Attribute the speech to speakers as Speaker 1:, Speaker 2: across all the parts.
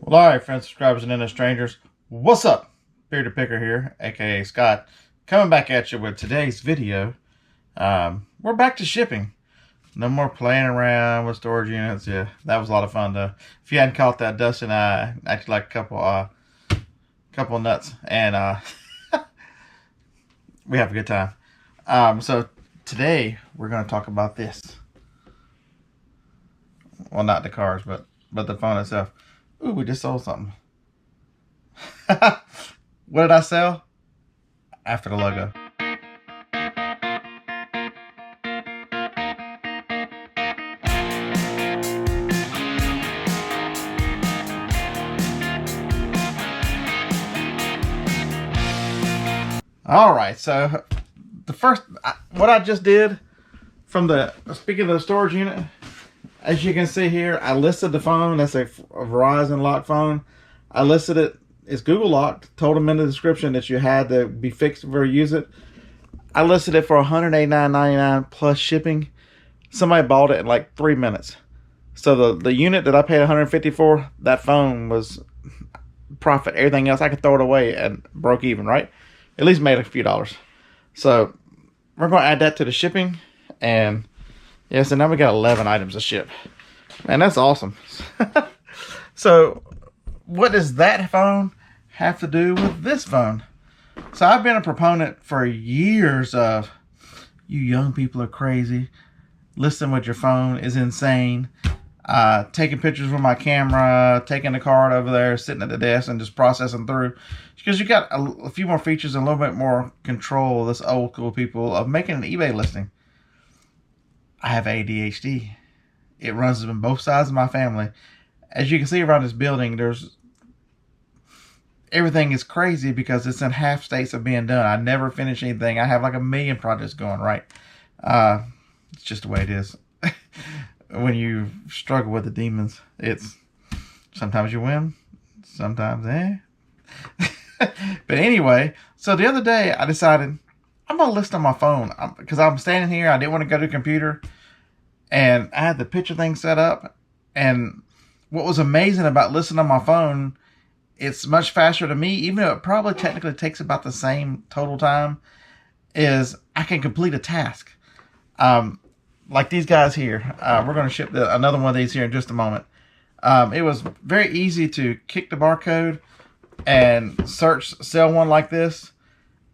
Speaker 1: Well, all right, friends, subscribers, and internet strangers. What's up? Bearded Picker here, aka Scott, coming back at you with today's video. We're back to shipping. No more playing around with storage units. Yeah, that was a lot of fun though. If you hadn't caught that, Dustin and I acted like a couple nuts, and we have a good time. So today we're going to talk about this. Well, not the cars, but the phone itself. Ooh, we just sold something. What did I sell? After the logo. All right, so the first, what I just did from speaking of the storage unit, as you can see here, I listed the phone. That's a Verizon lock phone. I listed it. It's Google locked. Told them in the description that you had to be fixed before you use it. I listed it for $189.99 plus shipping. Somebody bought it in like 3 minutes. So the unit that I paid $150 for, that phone was profit. Everything else I could throw it away and broke even, right? At least made a few dollars. So we're going to add that to the shipping, and yeah, so now we got 11 items to ship. Man, that's awesome. So what does that phone have to do with this phone? So I've been a proponent for years of, you young people are crazy. Listening with your phone is insane. Taking pictures with my camera, taking the card over there, sitting at the desk and just processing through. Because you got a few more features and a little bit more control, this old school people, of making an eBay listing. I have ADHD. It runs in both sides of my family. As you can see around this building, everything is crazy because it's in half states of being done. I never finish anything. I have like 1 million projects going, right? It's just the way it is. When you struggle with the demons, it's sometimes you win, sometimes But anyway, so the other day I decided I'm going to list on my phone because I'm standing here. I didn't want to go to the computer, and I had the picture thing set up. And what was amazing about listening on my phone, it's much faster to me, even though it probably technically takes about the same total time, is I can complete a task. Like these guys here. We're going to ship another one of these here in just a moment. It was very easy to kick the barcode and search sell one like this,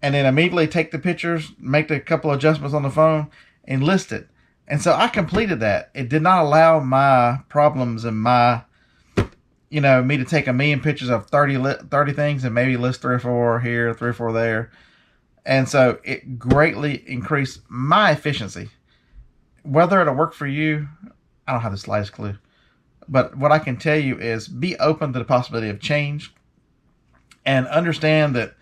Speaker 1: and then immediately take the pictures, make a couple of adjustments on the phone, and list it. And so I completed that. It did not allow my problems and me to take 1 million pictures of 30 things and maybe list 3 or 4 here, 3 or 4 there. And so it greatly increased my efficiency. Whether it'll work for you, I don't have the slightest clue. But what I can tell you is be open to the possibility of change, and understand that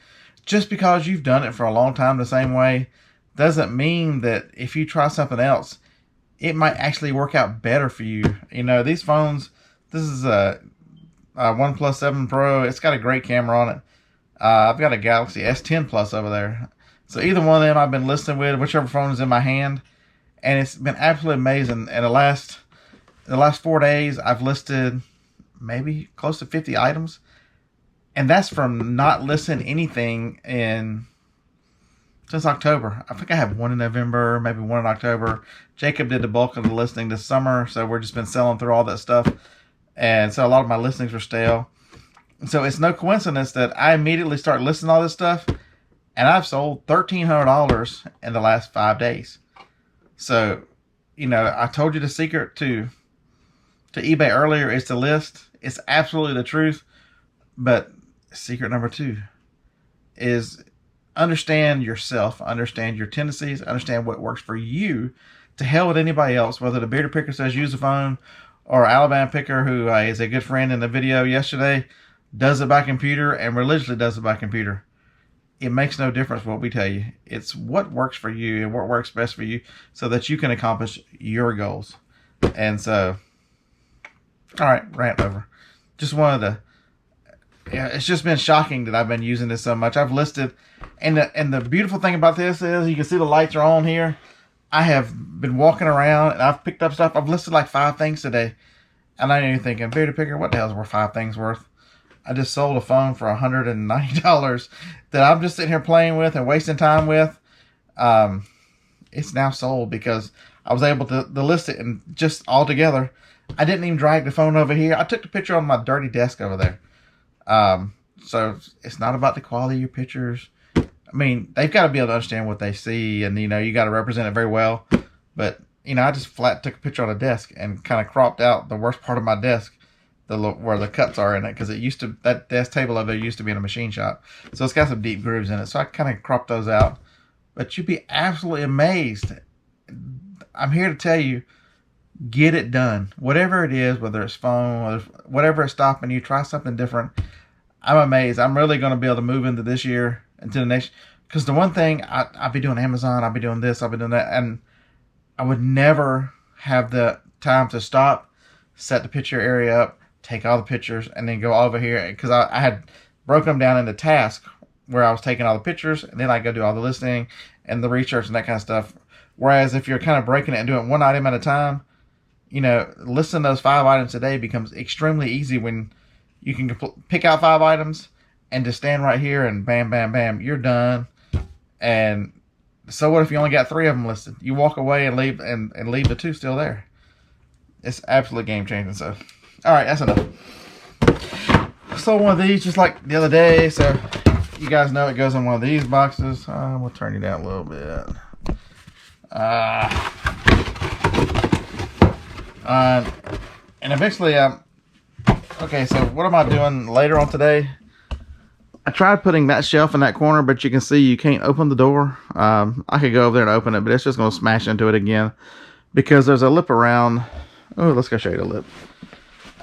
Speaker 1: just because you've done it for a long time the same way doesn't mean that if you try something else, it might actually work out better for you. You know, these phones, this is a OnePlus 7 Pro. It's got a great camera on it. I've got a Galaxy S10 Plus over there. So either one of them I've been listening with, whichever phone is in my hand. And it's been absolutely amazing. In the last 4 days, I've listed maybe close to 50 items. And that's from not listing anything since October. I think I have one in November, maybe one in October. Jacob did the bulk of the listing this summer, so we've just been selling through all that stuff. And so a lot of my listings were stale. So it's no coincidence that I immediately start listing all this stuff, and I've sold $1,300 in the last 5 days. So, I told you the secret to eBay earlier is to list. It's absolutely the truth. But secret number 2 is understand yourself, understand your tendencies, understand what works for you. To hell with anybody else, whether the Bearded Picker says use the phone, or Alabama Picker, who is a good friend in the video yesterday, does it by computer and religiously does it by computer. It makes no difference what we tell you. It's what works for you and what works best for you so that you can accomplish your goals. And so, all right, rant over. Just wanted to, it's just been shocking that I've been using this so much. I've listed, and the beautiful thing about this is you can see the lights are on here. I have been walking around and I've picked up stuff. I've listed like 5 things today. And I ain't even thinking, Bearded Picker, what the hell is worth 5 things worth? I just sold a phone for $190 that I'm just sitting here playing with and wasting time with. It's now sold because I was able to list it, and just all together, I didn't even drag the phone over here. I took the picture on my dirty desk over there. So it's not about the quality of your pictures. I mean, they've got to be able to understand what they see, and, you know, you got to represent it very well. But, you know, I just flat took a picture on a desk and kind of cropped out the worst part of my desk, where the cuts are in it, because that desk table over there used to be in a machine shop. So it's got some deep grooves in it. So I kind of cropped those out. But you'd be absolutely amazed. I'm here to tell you, get it done. Whatever it is, whether it's phone, whatever is stopping you, try something different. I'm amazed. I'm really going to be able to move into this year, into the next. Because the one thing, I'll be doing Amazon, I'll be doing this, I'll be doing that. And I would never have the time to stop, set the picture area up, take all the pictures, and then go over here. Because I had broken them down into tasks where I was taking all the pictures, and then I go do all the listing and the research and that kind of stuff. Whereas if you're kind of breaking it and doing one item at a time, you know, listing those 5 items a day becomes extremely easy when you can pick out 5 items and just stand right here and bam, bam, bam, you're done. And so what if you only got 3 of them listed? You walk away and leave and leave the 2 still there. It's absolutely game changing. So, all right, that's enough. Sold one of these just like the other day. So you guys know it goes in one of these boxes. We'll turn you down a little bit. And eventually, okay, so what am I doing later on today? I tried putting that shelf in that corner, but you can see you can't open the door. I could go over there and open it, but it's just going to smash into it again because there's a lip around. Oh, let's go show you the lip.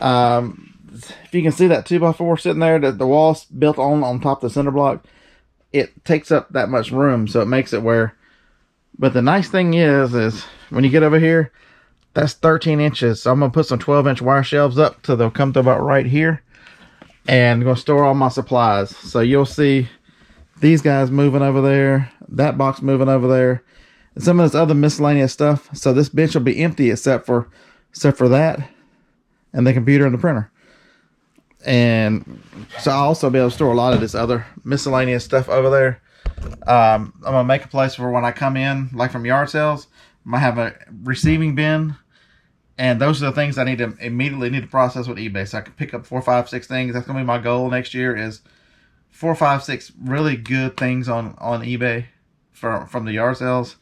Speaker 1: If you can see that 2x4 sitting there, that the wall's built on top of the cinder block, it takes up that much room, so it makes it where. But the nice thing is when you get over here, that's 13 inches. So I'm going to put some 12-inch wire shelves up till they'll come to about right here. And I'm going to store all my supplies. So you'll see these guys moving over there, that box moving over there, and some of this other miscellaneous stuff. So this bench will be empty except for that and the computer and the printer. And so I'll also be able to store a lot of this other miscellaneous stuff over there. I'm going to make a place for when I come in, like from yard sales, I might have a receiving bin. And those are the things I immediately need to process with eBay. So I can pick up 4, 5, 6 things. That's going to be my goal next year, is 4, 5, 6 really good things on eBay from the yard sales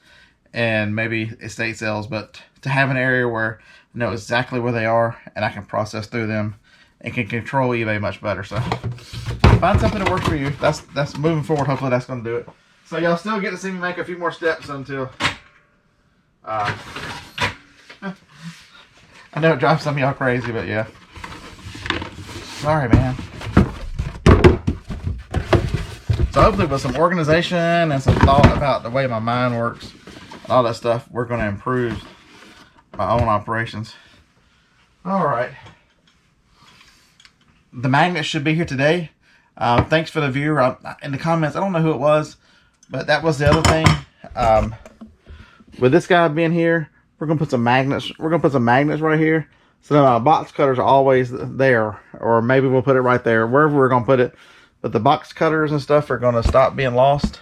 Speaker 1: and maybe estate sales. But to have an area where I know exactly where they are and I can process through them and can control eBay much better. So find something that works for you. That's moving forward. Hopefully that's going to do it. So y'all still get to see me make a few more steps until... I know it drives some of y'all crazy, but yeah. Sorry, man. So hopefully with some organization and some thought about the way my mind works and all that stuff, we're going to improve my own operations. All right. The magnets should be here today. Thanks for the viewer. In the comments, I don't know who it was, but that was the other thing. With this guy being here, we're gonna put some magnets. We're gonna put some magnets right here, so that our box cutters are always there, or maybe we'll put it right there, wherever we're gonna put it. But the box cutters and stuff are gonna stop being lost.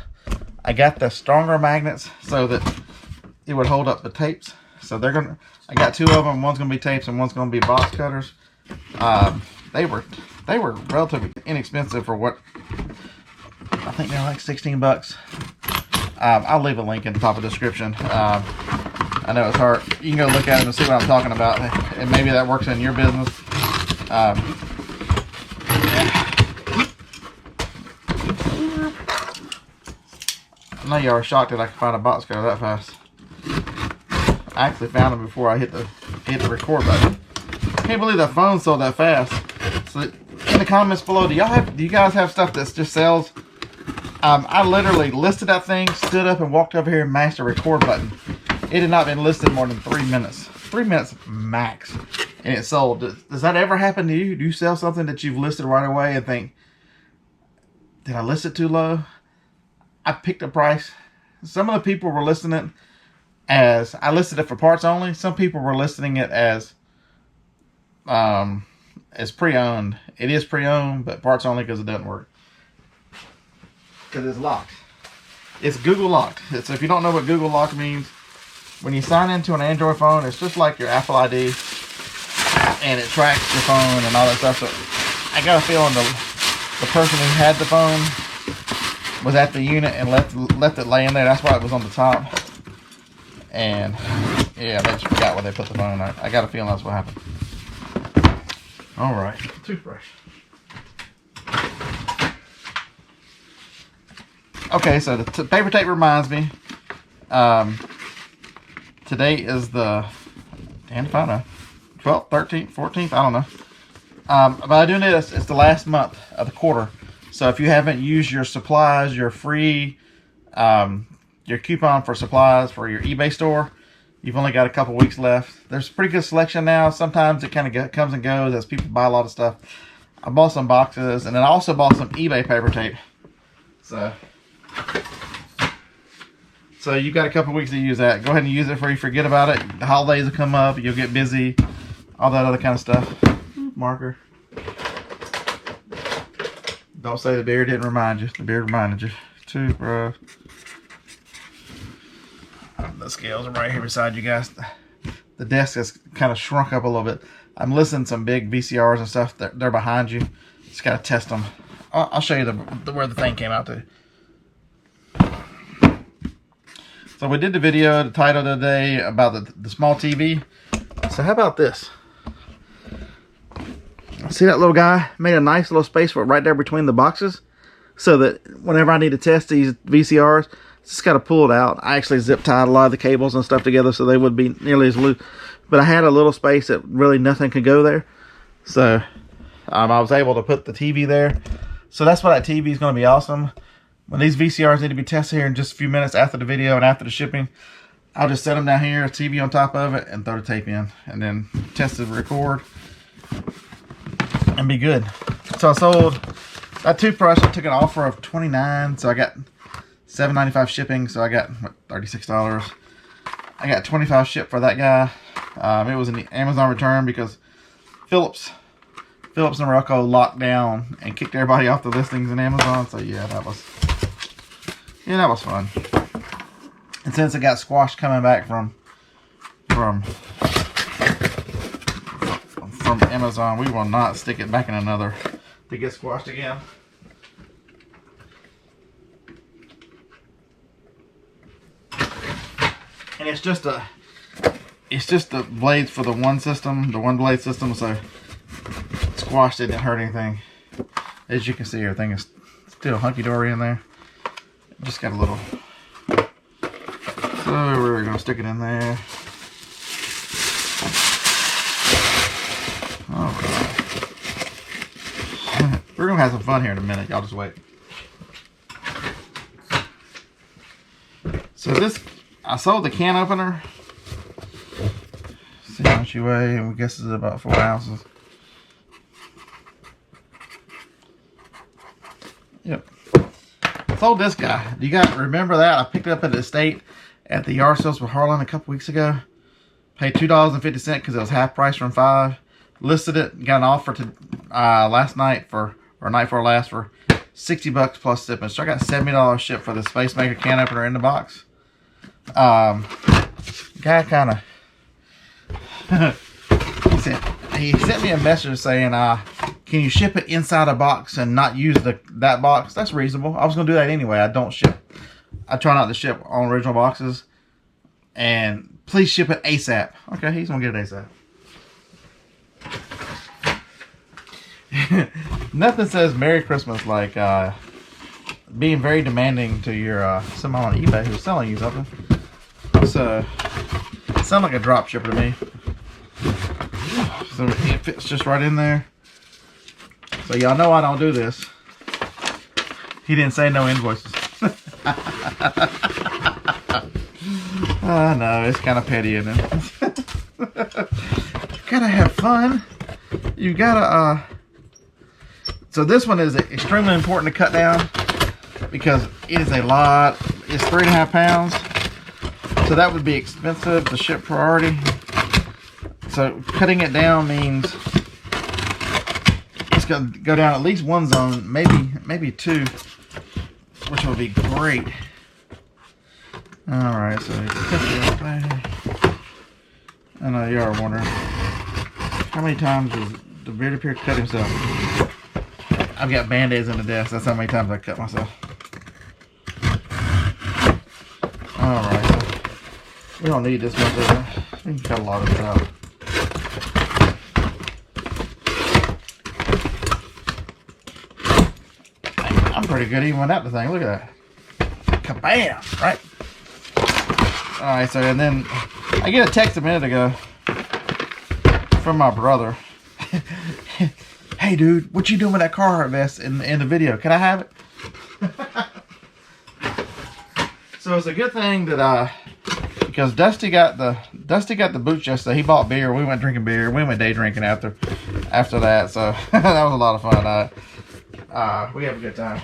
Speaker 1: I got the stronger magnets so that it would hold up the tapes. So they're gonna. I got 2 of them. One's gonna be tapes and one's gonna be box cutters. They were relatively inexpensive for what. I think they're like 16 bucks. I'll leave a link in the top of the description. I know it's hard. You can go look at it and see what I'm talking about, and maybe that works in your business. I know y'all are shocked that I could find a box cutter that fast. I actually found them before I hit the record button. I can't believe that phone sold that fast. So in the comments below, do you guys have stuff that just sells? I literally listed that thing, stood up and walked over here and mashed the record button. It had not been listed more than 3 minutes. 3 minutes max. And it sold. Does that ever happen to you? Do you sell something that you've listed right away and think, did I list it too low? I picked a price. Some of the people were listing it as, I listed it for parts only. Some people were listing it as It's pre-owned. It is pre-owned, but parts only because it doesn't work. Because it's locked. It's Google locked. It's, if you don't know what Google lock means, when you sign into an Android phone, it's just like your Apple ID, and it tracks your phone and all that stuff. So I got a feeling the person who had the phone was at the unit and left it lay in there. That's why it was on the top. And yeah, they just forgot where they put the phone. I got a feeling that's what happened. All right, toothbrush. Okay, so the paper tape reminds me. Today is the, damn if I know, 12th, 13th, 14th, I don't know. But I do know it's the last month of the quarter. So if you haven't used your supplies, your free, your coupon for supplies for your eBay store, you've only got a couple weeks left. There's a pretty good selection now. Sometimes it kind of comes and goes as people buy a lot of stuff. I bought some boxes, and then I also bought some eBay paper tape. So you've got a couple weeks to use that. Go ahead and use it before you forget about it. The holidays will come up. You'll get busy. All that other kind of stuff. Marker. Don't say the beard didn't remind you. The beard reminded you. Toothbrush. The scales are right here beside you guys. The desk has kind of shrunk up a little bit. I'm listening to some big VCRs and stuff. They're behind you. Just got to test them. I'll show you where the thing came out to. So we did the video, the title of the day, about the small TV. So how about this? See that little guy? Made a nice little space for it right there between the boxes. So that whenever I need to test these VCRs, just got to pull it out. I actually zip tied a lot of the cables and stuff together so they would be nearly as loose. But I had a little space that really nothing could go there. So I was able to put the TV there. So that's why that TV is going to be awesome. When these VCRs need to be tested here in just a few minutes after the video and after the shipping, I'll just set them down here, a TV on top of it, and throw the tape in. And then test the record and be good. So I sold that toothbrush. I took an offer of $29, so I got $7.95 shipping, so I got what, $36. I got $25 shipped for that guy. It was an Amazon return because Phillips and Morocco locked down and kicked everybody off the listings in Amazon. So yeah, that was fun. And since it got squashed coming back from Amazon, we will not stick it back in another to get squashed again. And it's just the blades for the one system, the one blade system. So squashed it, didn't hurt anything. As you can see, everything is still hunky-dory in there. Just got a little. So we're gonna stick it in there. Alright. We're gonna have some fun here in a minute. Y'all just wait. So this, I sold the can opener. See how much you weigh, and we guess it's about 4 ounces. Yep. Sold this guy. Do you guys remember that? I picked it up at the estate at the yard sales with Harlan a couple weeks ago. Paid $2.50 because it was half price from $5. Listed it. Got an offer to last night for, or night before last, for $60 plus shipping. So I got $70 shipped for the Space Maker can opener in the box. Guy kind of he sent me a message saying, can you ship it inside a box and not use that box? That's reasonable. I was going to do that anyway. I try not to ship on original boxes. And please ship it ASAP. Okay, he's going to get it ASAP. Nothing says Merry Christmas like being very demanding to your someone on eBay who's selling you something. So, it sounds like a drop shipper to me. So it fits just right in there. So y'all know I don't do this. He didn't say no invoices. I know, it's kind of petty, isn't it? You gotta have fun. You gotta, so this one is extremely important to cut down because it is a lot. It's 3.5 pounds. So that would be expensive to ship priority. So cutting it down means it's going to go down at least one zone, maybe two, which would be great. All right, so cut it right there. I know you are wondering how many times does the bearded pig cut himself? I've got band-aids in the desk. That's how many times I cut myself. All right, so we don't need this much of it. We can cut a lot of it out. I'm pretty good even without the thing. Look at that. Kabam! Right? Alright, so and then I get a text a minute ago from my brother. Hey dude, what you doing with that Carhartt vest in the video? Can I have it? So it's a good thing that because Dusty got the boots yesterday. He bought beer. We went drinking beer. We went day drinking after that. So that was a lot of fun. We have a good time.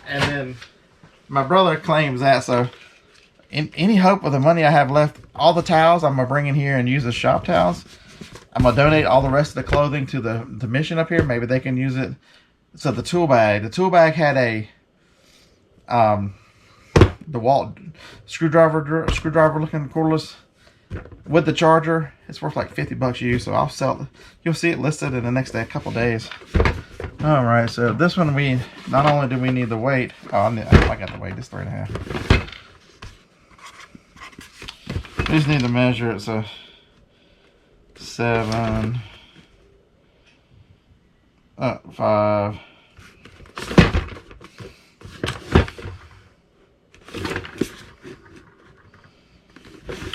Speaker 1: And then my brother claims that, so in any hope of the money I have left, all the towels I'm gonna bring in here and use as shop towels. I'm gonna donate all the rest of the clothing to the mission up here. Maybe they can use it. So the tool bag had a DeWalt screwdriver looking cordless with the charger. It's worth like $50 used, so I'll sell it. You'll see it listed in the next day, a couple days. All right, so this one we not only do we need the weight. Oh, I got the weight. It's 3.5. We just need to measure it. So 7, 5.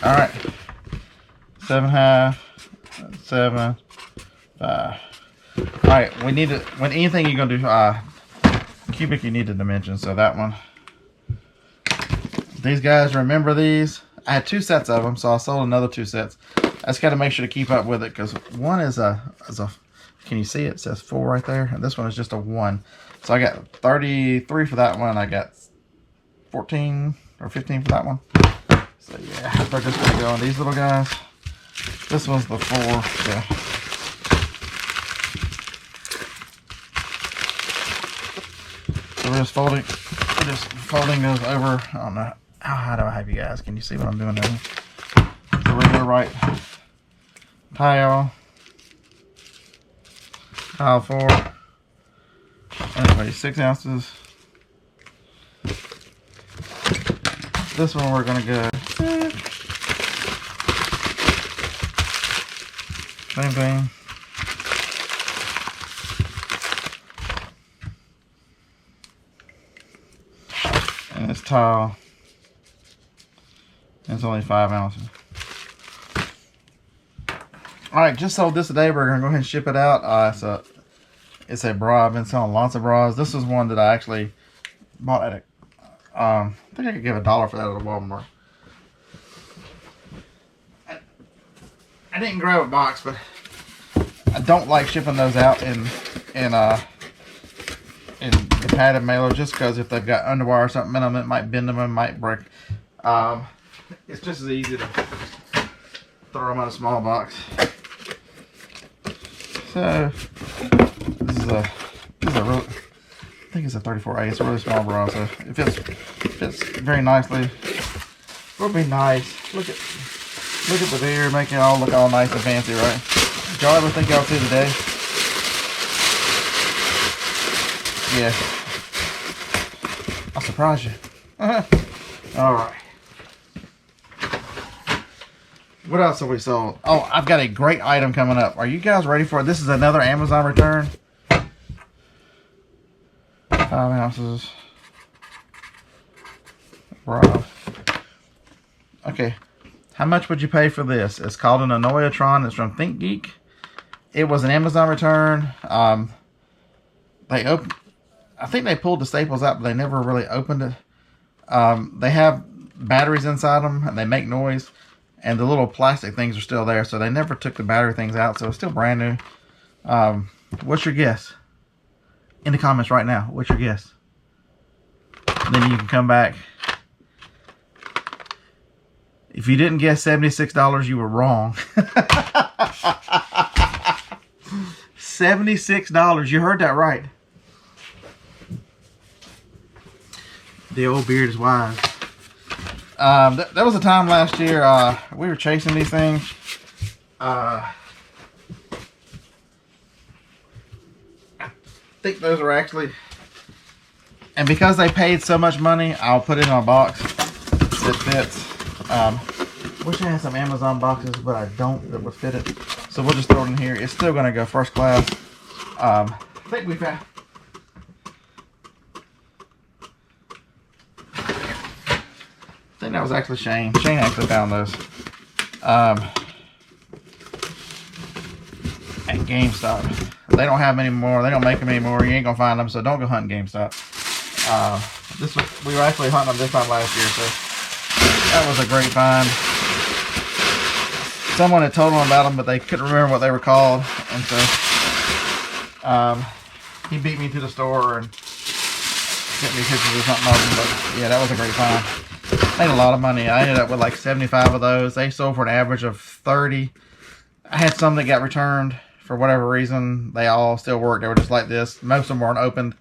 Speaker 1: All right, 7.5, 7, 5. All right, we need to, when anything you're gonna do cubic, you need the dimensions. So that one, these guys, remember these? I had 2 sets of them, so I sold another 2 sets. I just got to make sure to keep up with it because one is a can you see it? It says 4 right there, and this one is just a 1. So I got 33 for that one. I got 14 or 15 for that one. So yeah, they're just gonna go on these little guys. This one's the 4. Yeah. So we're just folding those over. I don't know how high do I have you guys? Can you see what I'm doing there? So we're gonna write tile 4. Anyway, 6 ounces. This one we're gonna go same thing. And this tile, it's only 5 ounces. Alright, just sold this today. We're gonna go ahead and ship it out. It's a bra. I've been selling lots of bras. This is one that I actually bought at a I think I could give $1 for that at a Walmart. I didn't grab a box, but I don't like shipping those out in the padded mailer just because if they've got underwire or something in them, it might bend them and might break. It's just as easy to throw them in a small box. So this is a real, I think it's a 34A. It's a really small bra, so it fits very nicely. It would be nice. Look at the beer, make it all look all nice and fancy, right? Did y'all ever think y'all see the day? Yeah. I'll surprise you. All right. What else have we sold? Oh, I've got a great item coming up. Are you guys ready for it? This is another Amazon return. 5 ounces. Bra. Okay. How much would you pay for this? It's called an Anoyatron. It's from ThinkGeek. It was an Amazon return. I think they pulled the staples out, but they never really opened it. They have batteries inside them, and they make noise. And the little plastic things are still there, so they never took the battery things out, so it's still brand new. What's your guess? In the comments right now, what's your guess? And then you can come back. If you didn't guess $76, you were wrong. $76. $76. You heard that right. The old beard is wise. There was a time last year we were chasing these things. I think those are actually, and because they paid so much money, I'll put it in a box that fits. Wish I had some Amazon boxes, but I don't that would fit it. So we'll just throw it in here. It's still gonna go first class. I think we found. I think that was actually Shane. Shane actually found those. At GameStop. They don't have them anymore. They don't make them anymore. You ain't gonna find them, so don't go hunting GameStop. We were actually hunting them this time last year, so that was a great find. Someone had told them about them, but they couldn't remember what they were called, and so he beat me to the store and sent me pictures or something of them. But yeah, that was a great find. Made a lot of money. I ended up with like 75 of those. They sold for an average of 30. I had some that got returned for whatever reason. They all still worked. They were just like this. Most of them weren't opened.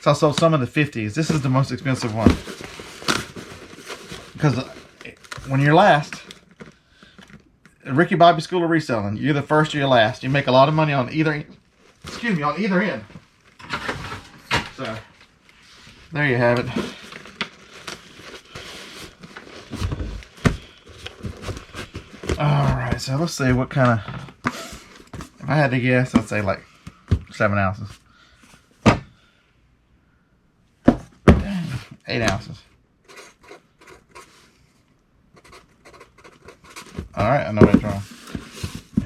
Speaker 1: So I sold some in the 50s. This is the most expensive one. Because when you're last, Ricky Bobby School of Reselling, you're the first or you're last. You make a lot of money on either end. So, there you have it. Alright, so let's see what kind of, if I had to guess, I'd say like 7 ounces. 8 ounces. Alright, I know what's wrong.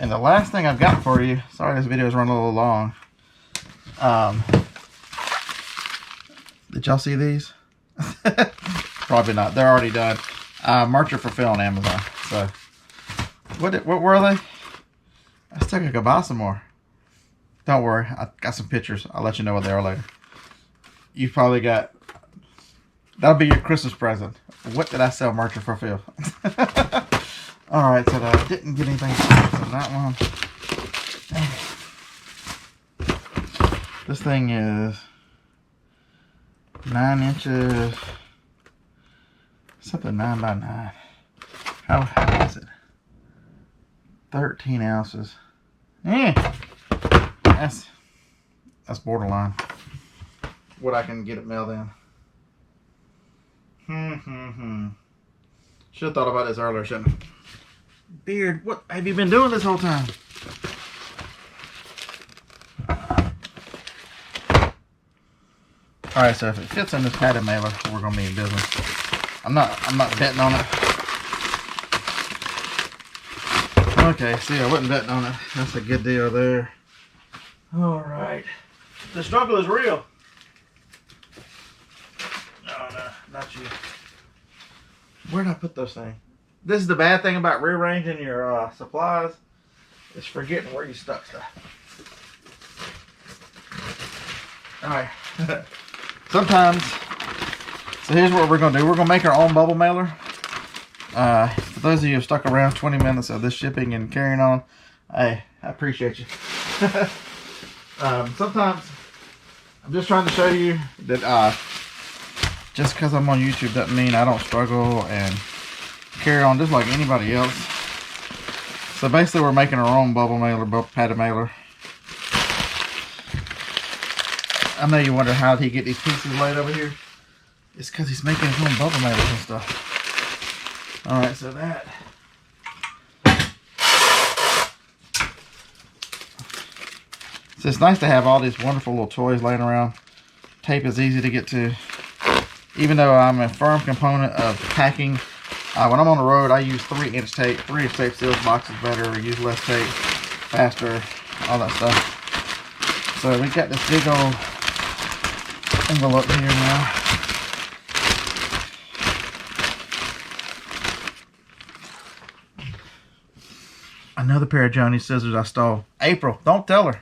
Speaker 1: And the last thing I've got for you, sorry this video is running a little long. Did y'all see these? Probably not. They're already done. Merchant for Phil on Amazon. So, what were they? I still could buy some more. Don't worry, I got some pictures. I'll let you know what they are later. You probably got, that'll be your Christmas present. What did I sell Merchant for Phil? Alright, so I didn't get anything on that one. This thing is 9 inches. Something 9 by 9. How is it? 13 ounces. That's borderline. What I can get it mailed in. Should have thought about this earlier, shouldn't I? Beard, what have you been doing this whole time? Alright, so if it fits in this padded mailer, we're gonna be in business. I'm not betting on it. Okay, see, I wasn't betting on it. That's a good deal there. Alright. The struggle is real. Oh no, not you. Where did I put those things? This is the bad thing about rearranging your supplies. Is forgetting where you stuck stuff. Alright. Sometimes, so here's what we're going to do. We're going to make our own bubble mailer. For those of you who have stuck around 20 minutes of this shipping and carrying on, hey, I appreciate you. Sometimes, I'm just trying to show you that just because I'm on YouTube doesn't mean I don't struggle and carry on just like anybody else. So basically we're making our own bubble mailer, padded mailer. I know you wonder how he get these pieces laid over here. It's because he's making his own bubble mailers and stuff. Alright, so that. So it's nice to have all these wonderful little toys laying around. Tape is easy to get to. Even though I'm a firm component of packing, when I'm on the road, I use 3-inch tape. 3-inch tape seals boxes better. I use less tape, faster, all that stuff. So we got this big old envelope here now. Another pair of Johnny scissors I stole. April, don't tell her.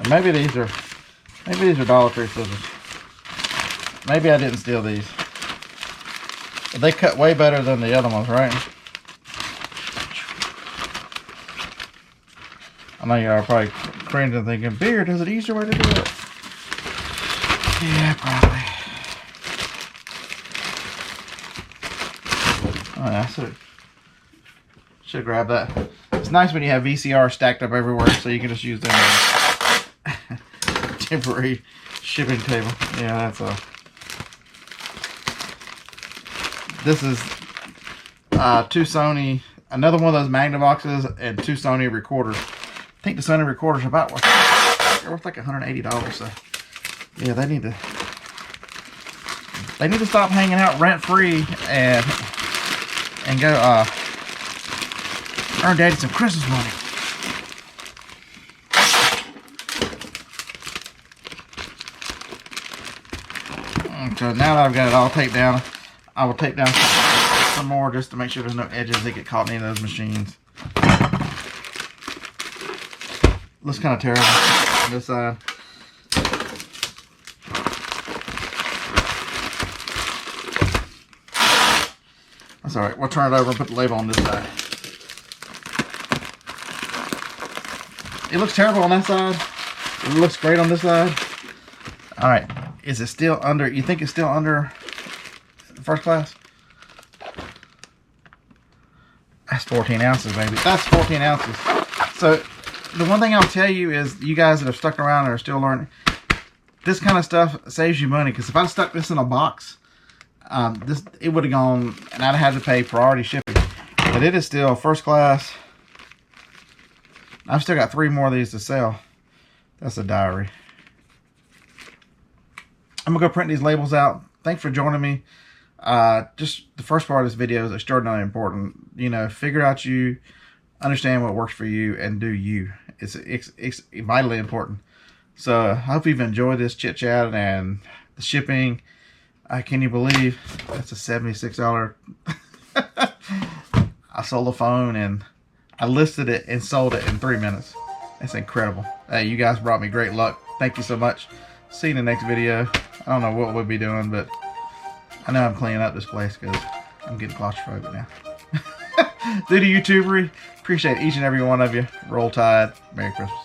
Speaker 1: Maybe these are Dollar Tree scissors. Maybe I didn't steal these. But they cut way better than the other ones, right? I know y'all are probably cringing thinking, Beard, is it easier way to do it? Yeah, probably. Oh yeah, should grab that. It's nice when you have VCR stacked up everywhere, so you can just use them as temporary shipping table. Yeah, that's a. This is two Sony, another one of those Magnavoxes, and two Sony recorders. I think the Sony recorders are about they're worth like $180. So yeah, they need to stop hanging out rent free and go earn Daddy some Christmas money. So now that I've got it all taped down, I will tape down some more just to make sure there's no edges that get caught in any of those machines. Looks kind of terrible on this side. That's alright, we'll turn it over and put the label on this side. It looks terrible on that side. It looks great on this side. Alright, is it still under, you think it's still under first class? That's 14 ounces, baby. That's 14 ounces. So, the one thing I'll tell you is, you guys that have stuck around and are still learning, this kind of stuff saves you money. Because if I'd stuck this in a box, it would have gone, and I'd have had to pay priority shipping. But it is still first class. I've still got 3 more of these to sell. That's a diary. I'm going to go print these labels out. Thanks for joining me. Just the first part of this video is extraordinarily important. You know, figure out you, understand what works for you, and do you. It's vitally important. So I hope you've enjoyed this chit chat and the shipping. Can you believe that's a $76? I sold a phone and I listed it and sold it in 3 minutes. That's incredible. Hey, you guys brought me great luck. Thank you so much. See you in the next video. I don't know what we'll be doing, but I know I'm cleaning up this place because I'm getting claustrophobic now. Due to YouTubery, appreciate each and every one of you. Roll Tide. Merry Christmas.